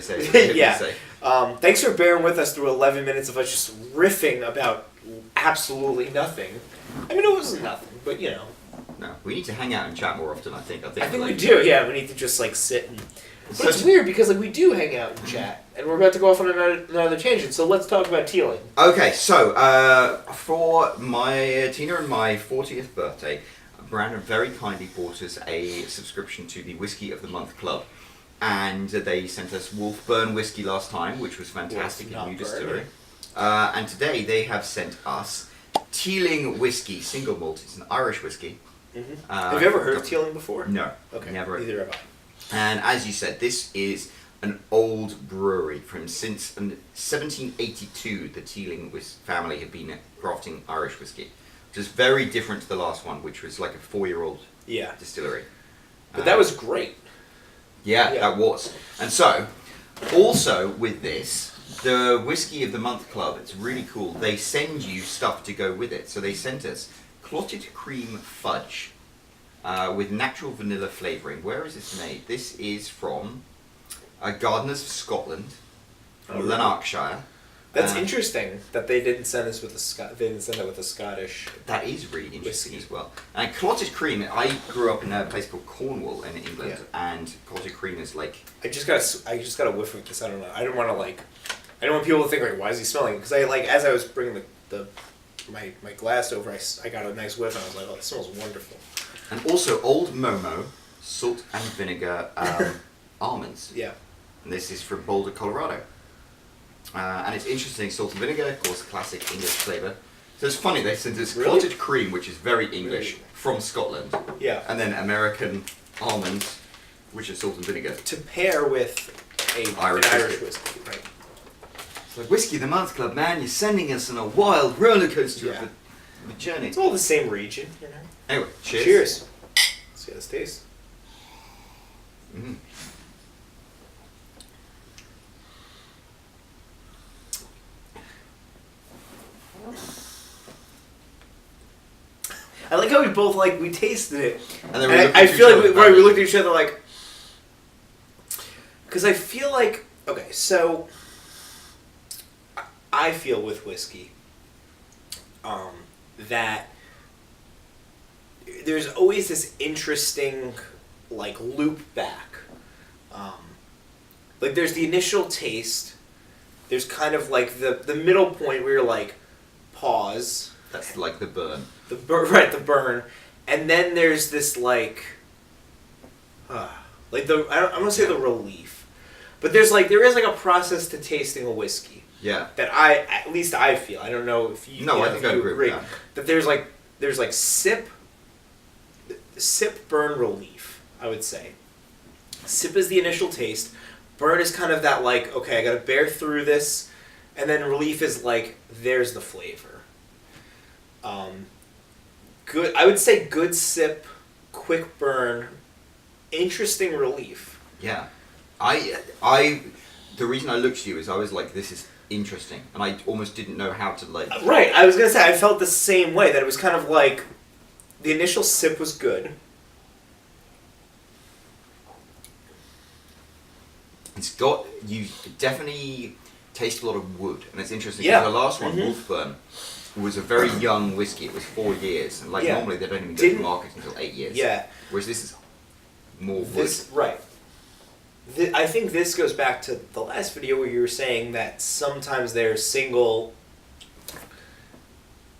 say. Yeah. Thanks for bearing with us through 11 minutes of us just riffing about absolutely nothing. I mean, it wasn't nothing, but you know. No, we need to hang out and chat more often. I think we do. Yeah, we need to just like sit and. But it's weird because like we do hang out and chat, and we're about to go off on another tangent. So let's talk about Teeling. Okay, so for my Tina and my 40th birthday, Bran very kindly bought us a subscription to the Whiskey of the Month Club, and they sent us Wolfburn whiskey last time, which was fantastic in new distillery. And today they have sent us Teeling whiskey, single malt. It's an Irish whiskey. Mm-hmm. Have you ever heard of Teeling before? No. Okay. Never. Neither have I. And as you said, this is an old brewery from since 1782. The Teeling family have been crafting Irish whiskey, which is very different to the last one, which was like a 4-year-old distillery. But that was great. Yeah, that was. And so, also with this, the Whiskey of the Month Club, it's really cool. They send you stuff to go with it. So they sent us clotted cream fudge. With natural vanilla flavouring. Where is this made? This is from Gardeners of Scotland, from Lanarkshire. That's interesting that they didn't send us with they didn't send it with a Scottish. That is really interesting as well. And clotted cream. I grew up in a place called Cornwall in England, and clotted cream is like. I just got a whiff of this. I don't know. I don't want people to think like, why is he smelling? Because as I was bringing my glass over, I got a nice whiff, and I was like, oh, it smells wonderful. And also Old Momo, salt and vinegar almonds. Yeah. And this is from Boulder, Colorado. And it's interesting, salt and vinegar, of course, classic English flavour. So it's funny, they sent us clotted cream, which is very English, from Scotland. Yeah. And then American almonds, which is salt and vinegar. To pair with an Irish whiskey. Right. It's like, Whiskey of the Month Club, man, you're sending us on a wild roller coaster of a journey. It's all the same region, you know. Anyway, cheers. Cheers. Let's see how this tastes. Mm. I like how we both we tasted it, and then I feel like we looked at each other like, because I feel like so I feel with whiskey, that there's always this interesting loop back, there's the initial taste, there's kind of the middle point where you're like, pause. That's like the burn. The burn, and then there's this I don't want to say the relief, but there is a process to tasting a whiskey. Yeah. That at least I feel. I don't know if you. No, I think I agree with that. That there's sip, burn, relief. I would say. Sip is the initial taste. Burn is kind of that okay, I got to bear through this, and then relief is there's the flavor. Good. I would say good sip, quick burn, interesting relief. Yeah, the reason I looked at you is I was like, this is interesting, and I almost didn't know how to Right. I was gonna say I felt the same way, that it was kind of the initial sip was good. You definitely taste a lot of wood, and it's interesting because the last one, Wolfburn, was a very young whiskey. It was 4 years, and normally they don't even go to market until 8 years. Yeah. Whereas this is more wood. Right. I think this goes back to the last video where you were saying that sometimes there's single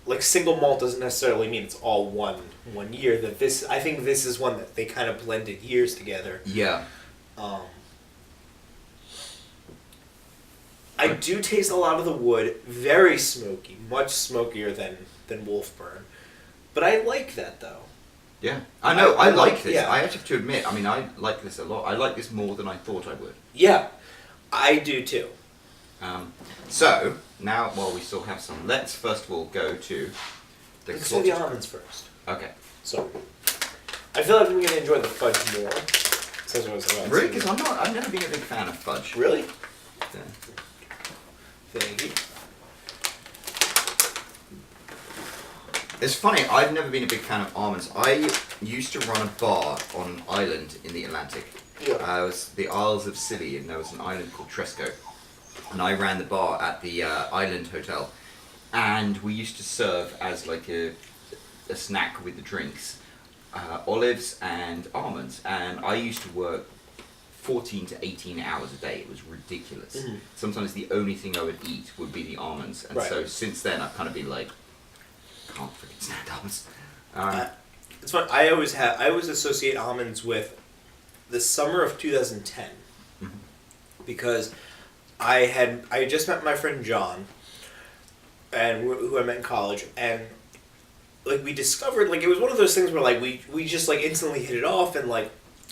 malt doesn't necessarily mean it's all one year. I think this is one that they kind of blended years together. Yeah. I do taste a lot of the wood, very smoky, much smokier than Wolfburn. But I like that, though. Yeah. I know, I like this. Yeah. I have to admit, I like this a lot. I like this more than I thought I would. Yeah, I do too. So, now, while we still have some, let's first of all go to the Let's do the almonds first. Okay. So, I feel like I'm going to enjoy the fudge more. Really? Because I've never been a big fan of fudge. Really? Yeah. Thank you. It's funny, I've never been a big fan of almonds. I used to run a bar on an island in the Atlantic. Yeah. It was the Isles of Scilly, and there was an island called Tresco. And I ran the bar at the island hotel. And we used to serve as like a snack with the drinks, olives and almonds. And I used to work 14 to 18 hours a day. It was ridiculous. Mm-hmm. Sometimes the only thing I would eat would be the almonds. And Right. so since then I've kind of been like, can't freaking stand almonds. It's fun. I always associate almonds with the summer of 2010 Mhm. because I had just met my friend John, and who I met in college, and like we discovered like it was one of those things where like we just like instantly hit it off, and like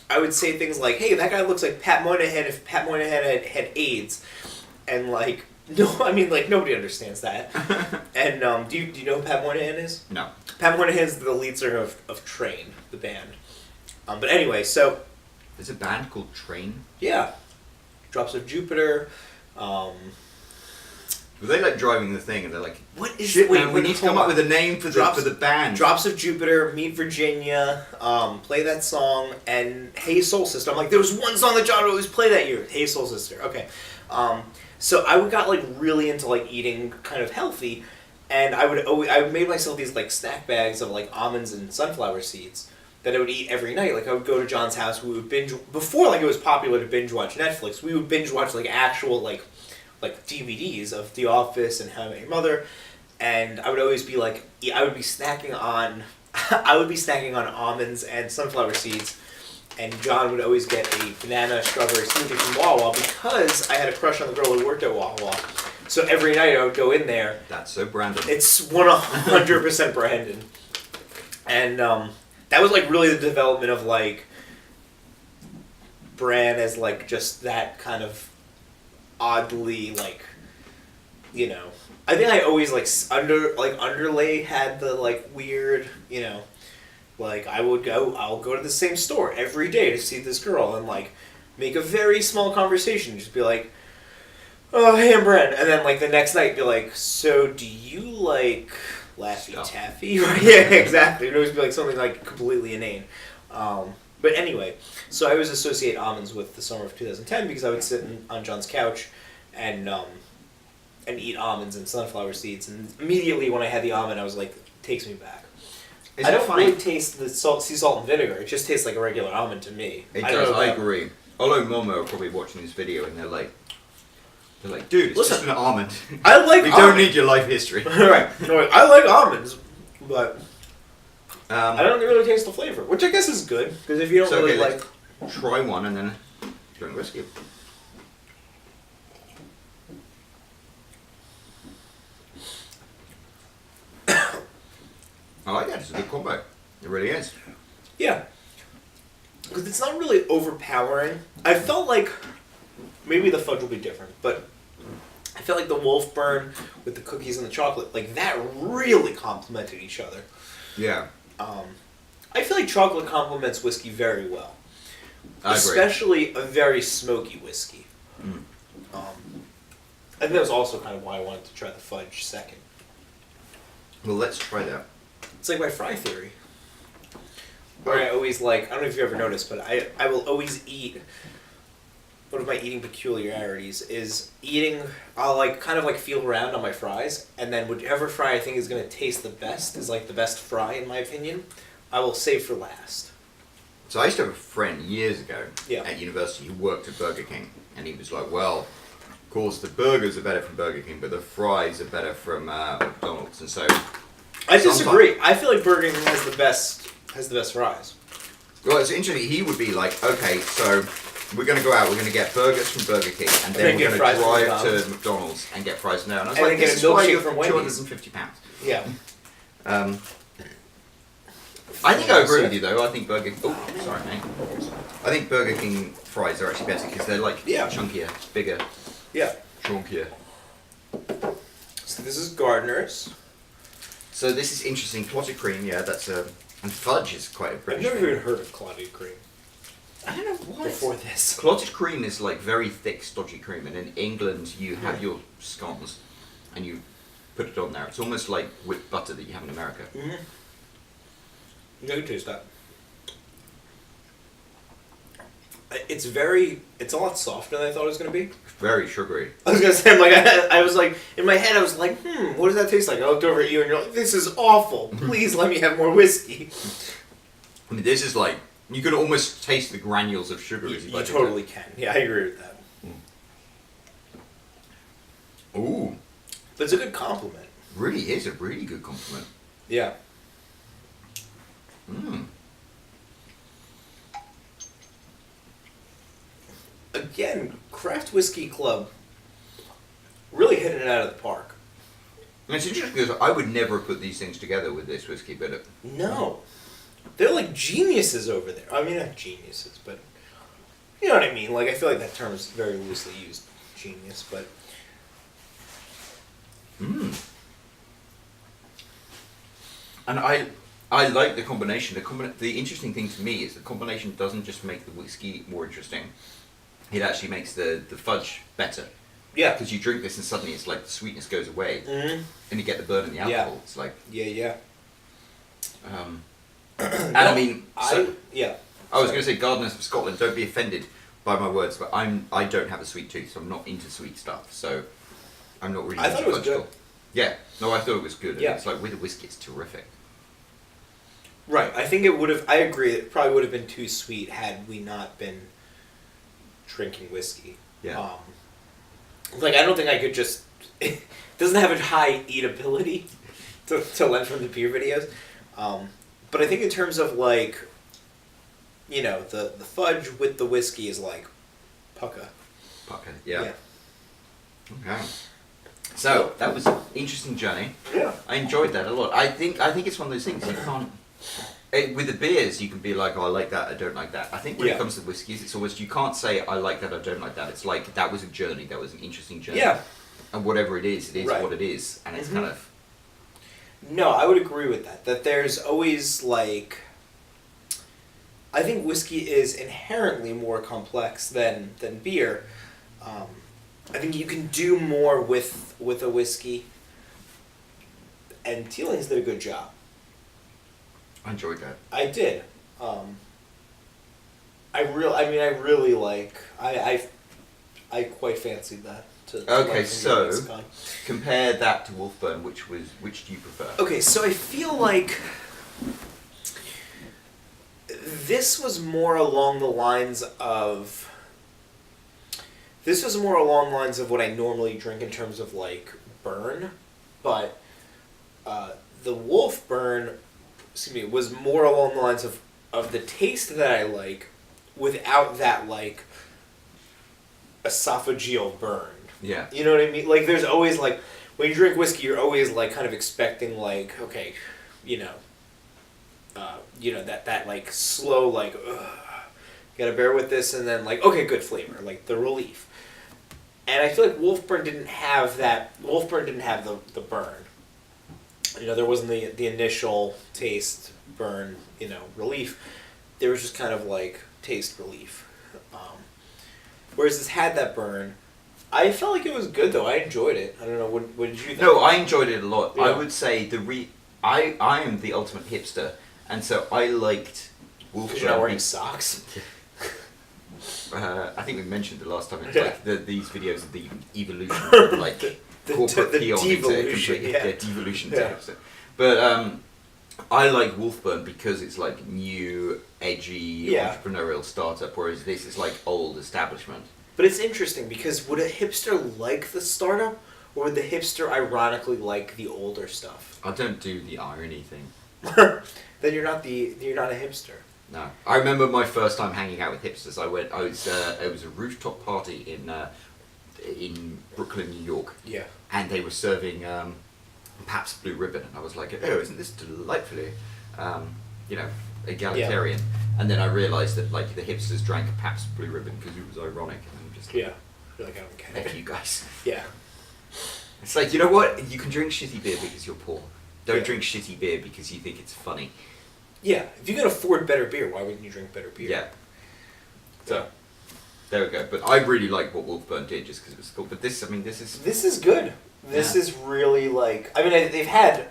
I would say things like, "Hey, that guy looks like Pat Moynihan if Pat Moynihan had AIDS," and like no, I mean like nobody understands that. And do you know who Pat Moynihan is? No. Pat Moynihan is the lead singer of Train, the band. But anyway, so There's a band called Train. yeah, Drops of Jupiter. Were they like driving the thing and they're like, What is shit, wait, man, we need to come up with a name for the band. Drops of Jupiter, Meet Virginia, Play That Song, and Hey Soul Sister. I'm like, there was one song that John would always play that year. Hey Soul Sister. Okay. So I got like really into like eating kind of healthy, and I made myself these like snack bags of like almonds and sunflower seeds that I would eat every night. Like I would go to John's house, we would binge before like it was popular to binge watch Netflix. We would binge watch like actual like DVDs of The Office and How I Met Your Mother, and I would always be like, I would be snacking on almonds and sunflower seeds, and John would always get a banana strawberry smoothie from Wawa because I had a crush on the girl who worked at Wawa. So every night I would go in there. That's so Brandon. It's 100% Brandon, and that was like really the development of like Bran as like just that kind of oddly like, you know, I think I always like underlay had the like weird, you know, like I'll go to the same store every day to see this girl and like make a very small conversation, just be like, oh hey I'm Bran, and then like the next night be like, so do you like Laffy Taffy? Right? Yeah, exactly. It would always be like something like completely inane. But anyway, so I always associate almonds with the summer of 2010 because I would sit on John's couch and eat almonds and sunflower seeds, and immediately when I had the almond, I was like, it takes me back. I don't really taste the sea salt and vinegar. It just tastes like a regular almond to me. It does. I agree. Olo Momo are probably watching this video and they're like, dude, it's just an almond. I like. We don't need your life history. Right. No, I like almonds, but I don't really taste the flavor, which I guess is good because if you don't really like, try one and then drink whiskey. I like that. It's a good combo. It really is. yeah, because it's not really overpowering. I felt like maybe the fudge will be different, but I felt like the wolf burn with the cookies and the chocolate, like that really complemented each other. Yeah. I feel like chocolate complements whiskey very well. I agree. Especially a very smoky whiskey. Mm. I think that was also kind of why I wanted to try the fudge second. Well, let's try that. It's like my fry theory. Where I always like, I don't know if you ever noticed, but I will always eat, one of my eating peculiarities is I'll like kind of like feel around on my fries, and then whichever fry I think is going to taste the best, is like the best fry in my opinion, I will save for last. So I used to have a friend years ago Yeah. at university who worked at Burger King, and he was like, well, of course the burgers are better from Burger King, but the fries are better from McDonald's, and so... I disagree. I feel like Burger King has the best fries. Well, it's interesting. He would be like, okay, so we're going to go out, we're going to get burgers from Burger King, and then we're going to drive to McDonald's and get fries there. And I was like, this is why you're from £250. Yeah. I think I agree with you though. I think Burger King... Oh, sorry, mate. I think Burger King fries are actually better because they're like chunkier, bigger, chunkier. So this is Gardner's. So this is interesting. Clotted cream, yeah, that's a... And fudge is quite a British I've never thing. even heard of clotted cream. I don't know why. Before this. Clotted cream is like very thick, stodgy cream, and in England you have your scones, and you put it on there. It's almost like whipped butter that you have in America. Mm-hmm. You can taste that. It's a lot softer than I thought it was going to be. It's very sugary. I was going to say, I'm like, I was like, in my head, I was like, what does that taste like? I looked over at you and you're like, this is awful. Please let me have more whiskey. I mean, this is like, you can almost taste the granules of sugar as you You bite into totally it. can. Yeah, I agree with that. Ooh, But it's a good compliment. really is a really good compliment. Yeah. Mm. Again, Craft Whiskey Club really hitting it out of the park. And it's interesting because I would never put these things together with this whiskey, but No. They're like geniuses over there. I mean, not geniuses, but you know what I mean. Like, I feel like that term is very loosely used, genius, but... And I like the combination. The interesting thing to me is the combination doesn't just make the whiskey more interesting. It actually makes the fudge better. Yeah. Because you drink this and suddenly it's like the sweetness goes away, and you get the burn in the Yeah. alcohol. It's like, Yeah. and I mean, so, yeah. I was going to say, gardeners of Scotland, don't be offended by my words, but I don't have a sweet tooth, so I'm not into sweet stuff. So I'm not really. I thought it was fudge good. at all. Yeah, no, I thought it was good. Yeah. It's like with a whiskey, it's terrific. Right. I think it would have... I agree. It probably would have been too sweet had we not been drinking whiskey. Yeah. Like, I don't think I could just... It doesn't have a high eatability to lend from the beer videos. But I think in terms of, like, you know, the fudge with the whiskey is like pucka. Pucker, yeah. Okay. So that was an interesting journey. Yeah. I enjoyed that a lot. I think it's one of those things you can't. With the beers, you can be like, oh, I like that, I don't like that. I think when it comes to whiskeys, it's always, you can't say, I like that, I don't like that. It's like, that was a journey, that was an interesting journey. Yeah. And whatever it is Right. what it is. And it's kind of... No, I would agree with that. That there's always, like... I think whiskey is inherently more complex than beer. I think you can do more with a whiskey. And Teeling's did a good job. I enjoyed that. I did. I really like... I quite fancied that. Okay, so compare that to Wolfburn. Which do you prefer? Okay, so I feel like this was more along the lines of what I normally drink in terms of like burn, but the Wolfburn, was more along the lines of the taste that I like, without that like esophageal burn. Yeah. You know what I mean? Like, there's always, like, when you drink whiskey, you're always, like, kind of expecting, like, okay, that like, slow, like, gotta bear with this, and then, like, okay, good flavor, like, the relief. And I feel like Wolfburn didn't have that. Wolfburn didn't have the burn. There wasn't the initial taste, burn, relief. There was just kind of, like, taste relief. Whereas this had that burn. I felt like it was good, though. I enjoyed it. I don't know, what did you think? No, I enjoyed it a lot. Yeah. I would say I am the ultimate hipster, and so I liked Wolfburn. Because you're not wearing socks? I think we mentioned it last time. It's like these videos of the evolution from like corporate the peon devolution, into yeah. devolution Yeah. to hipster. But I like Wolfburn because it's like new, edgy, entrepreneurial startup, whereas this is like old establishment. But it's interesting because would a hipster like the startup, or would the hipster ironically like the older stuff? I don't do the irony thing. Then you're not a hipster. No, I remember my first time hanging out with hipsters. It was a rooftop party in Brooklyn, New York. Yeah. And they were serving Pabst Blue Ribbon, and I was like, oh, isn't this delightfully, egalitarian? Yeah. And then I realised that like the hipsters drank Pabst Blue Ribbon because it was ironic, and I'm just like, yeah, you're like, I don't care. F you guys. Yeah. It's like, you know what? You can drink shitty beer because you're poor. Don't Yeah. drink shitty beer because you think it's funny. Yeah, if you can afford better beer, why wouldn't you drink better beer? Yeah. So, There we go. But I really like what Wolfburn did just because it was cool. But this, I mean, this is... This is good. This is really like... I mean, they've had,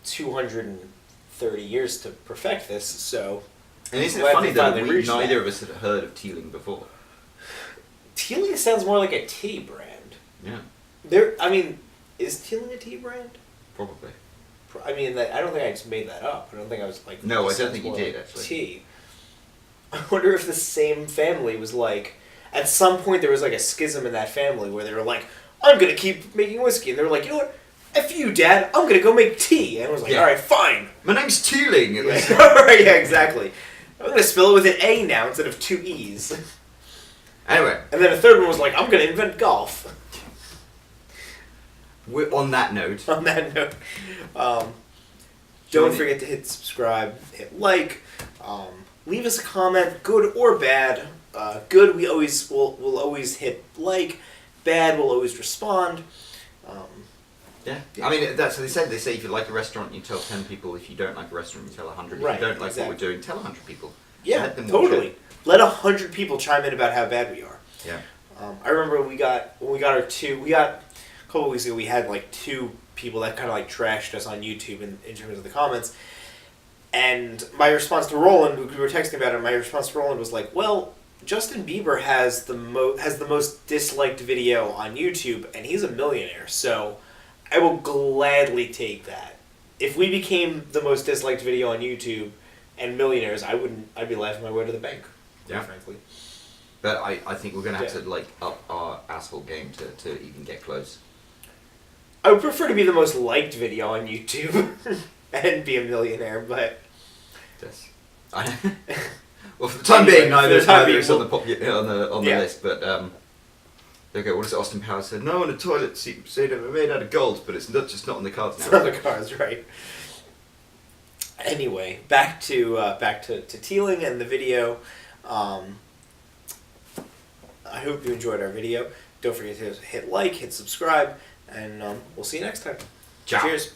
230 years to perfect this, so... And isn't it funny that neither of us had heard of Teeling before? Teeling sounds more like a tea brand. Yeah. Is Teeling a tea brand? Probably. I mean, I don't think I just made that up. I don't think I was like... No, I don't think you did, actually. Tea. I wonder if the same family was like... At some point there was like a schism in that family where they were like, I'm going to keep making whiskey. And they were like, you know what? F you, Dad. I'm going to go make tea. And I was like, all right, fine. My name's Teeling. Yeah. Right, yeah, exactly. I'm going to spell it with an A now instead of 2 E's. Anyway. And then a third one was like, I'm going to invent golf. On that note. Don't forget to hit subscribe, hit like, leave us a comment, good or bad. Good, we'll always hit like. Bad, we'll always respond. Yeah. I mean, that's what they say. They say if you like a restaurant, you tell 10 people. If you don't like a restaurant, you tell 100. If you don't like what we're doing, tell 100 people. Yeah, totally. Let 100 people chime in about how bad we are. Yeah. I remember when we got a couple of weeks ago, we had like 2 people that kind of like trashed us on YouTube in terms of the comments. And my response to Roland, we were texting about it, my response to Roland was like, well, Justin Bieber has the most disliked video on YouTube, and he's a millionaire, so I will gladly take that. If we became the most disliked video on YouTube and millionaires, I'd be laughing my way to the bank. Yeah. Frankly. But I think we're going to have to up our asshole game to even get close. I would prefer to be the most liked video on YouTube and be a millionaire, but... Yes. Well, for the time being, neither is on the list, but okay, what does Austin Powers say? No, on a toilet seat made out of gold, but it's just not on the cards now. It's not on the cards, right. Anyway, back to Teeling and the video. I hope you enjoyed our video. Don't forget to hit like, hit subscribe, and we'll see you next time. Ciao. Cheers.